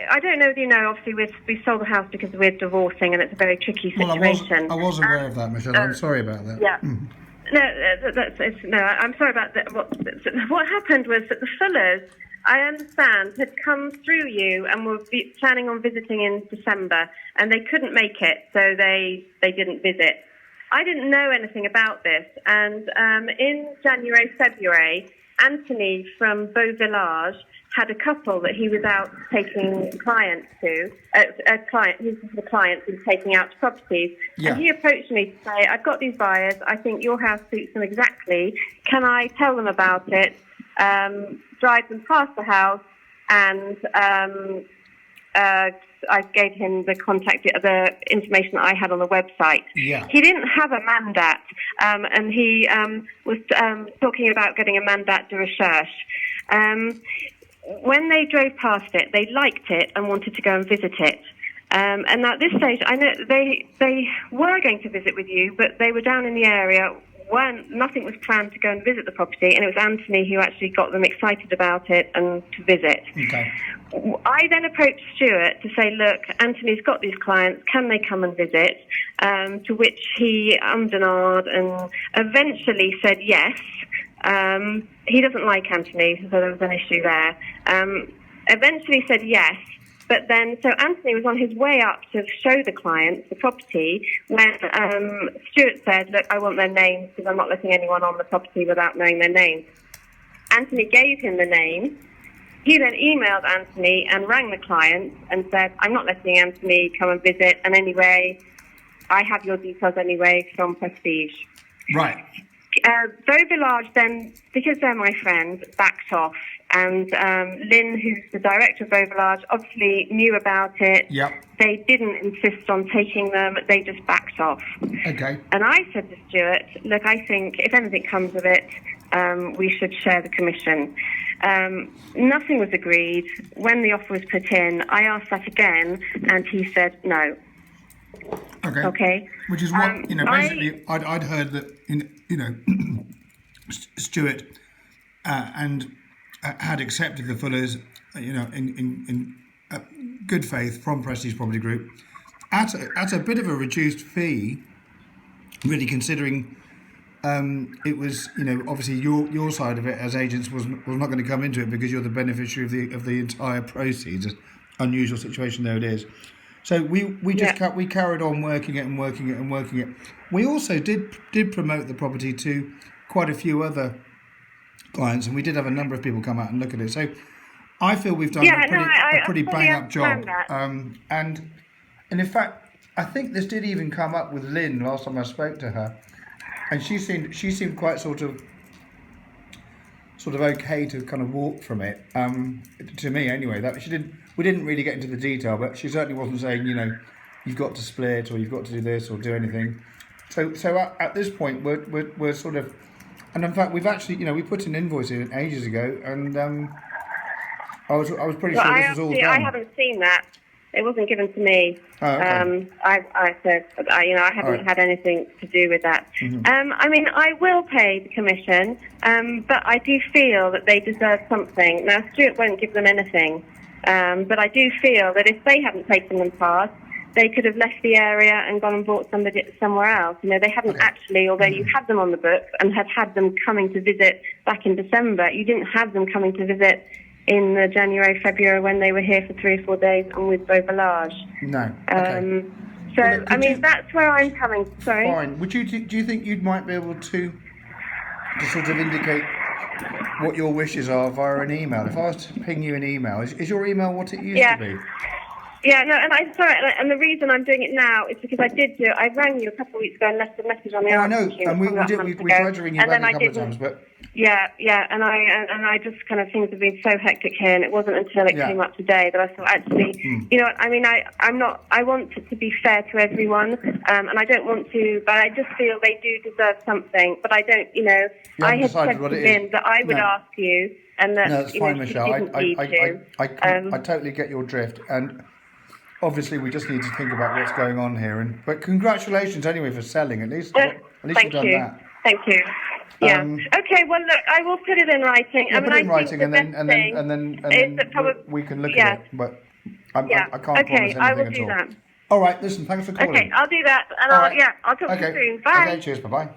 I don't know if you know, obviously we sold the house because we're divorcing and it's a very tricky situation. I was aware of that, Michelle. I'm sorry about that. Yeah. No, I'm sorry about that. What happened was that the Fullers, I understand, had come through you and were planning on visiting in December, and they couldn't make it, so they didn't visit. I didn't know anything about this, and in January, February, Anthony from Beau Village had a couple that he was out taking clients to, the clients he was taking out to properties. Yeah. And he approached me to say, I've got these buyers, I think your house suits them exactly. Can I tell them about it, drive them past the house, and I gave him the information that I had on the website. Yeah. He didn't have a mandat, and he was talking about getting a mandat de recherche. When they drove past it, they liked it and wanted to go and visit it. And at this stage, I know they were going to visit with you, but they were down in the area. Nothing was planned to go and visit the property, and it was Anthony who actually got them excited about it and to visit. Okay. I then approached Stuart to say, look, Anthony's got these clients, can they come and visit? To which he ummed and ahed and eventually said yes. He doesn't like Anthony, so there was an issue there. Eventually said yes, but then, so Anthony was on his way up to show the clients the property when Stuart said, look, I want their names because I'm not letting anyone on the property without knowing their names. Anthony gave him the name. He then emailed Anthony and rang the clients and said, I'm not letting Anthony come and visit, and anyway, I have your details anyway from Prestige. Right. Beau Village then, because they're my friends, backed off. And Lynn, who's the director of Beau Village, obviously knew about it. Yep. They didn't insist on taking them. They just backed off. Okay. And I said to Stuart, look, I think if anything comes of it, we should share the commission. Nothing was agreed. When the offer was put in, I asked that again, and he said no. Okay. Which is what, basically, I'd heard that, Stuart and had accepted the Fullers, in good faith from Prestige Property Group at a bit of a reduced fee, really considering it was, obviously your side of it as agents was not going to come into it because you're the beneficiary of the entire proceeds. Unusual situation though it is. So we carried on working it. We also did promote the property to quite a few other clients, and we did have a number of people come out and look at it. So I feel we've done a pretty bang up job. And in fact, I think this did even come up with Lynn last time I spoke to her, and she seemed quite sort of okay to kind of walk from it. To me anyway, we didn't really get into the detail, but she certainly wasn't saying, you've got to split or you've got to do this or do anything. So at this point, we're sort of, and in fact, we've actually, we put an invoice in ages ago, and I was pretty sure this was all done. I haven't seen that. It wasn't given to me. Oh, okay. I said, I haven't had anything to do with that. Mm-hmm. I will pay the commission, but I do feel that they deserve something. Now, Stuart won't give them anything, but I do feel that if they hadn't taken them past, they could have left the area and gone and bought somebody somewhere else. They hadn't actually, although you had them on the books and had them coming to visit back in December, you didn't have them coming to visit in January, February, when they were here for 3 or 4 days and with Beau Village. No. Okay. That's where I'm coming. Sorry. Fine. Do you think you might be able to sort of indicate what your wishes are via an email? If I was to ping you an email, is your email what it used to be? Yeah, no, and I'm sorry, and the reason I'm doing it now is because I rang you a couple of weeks ago and left a message on the answer machine. I know, and we tried to ring you back a couple of times, but... Yeah, and I just kind of, things have been so hectic here, and it wasn't until it came up today that I thought, actually, I want it to be fair to everyone, and I don't want to, but I just feel they do deserve something, but I don't, I had said to Lynn that I would ask you, and that, no, that's fine, Michelle. I totally get your drift, and obviously we just need to think about what's going on here, but congratulations anyway for selling, at least you've done that. Thank you. Yeah. Okay. Well, look, I will put it in writing. Put it in writing, and then we can look at it. But I can't promise anything I will at do all. that. All right, listen, thanks for calling. Okay, I'll do that, and All I'll right. I'll talk to you Okay. soon. Bye. Okay, cheers, bye-bye.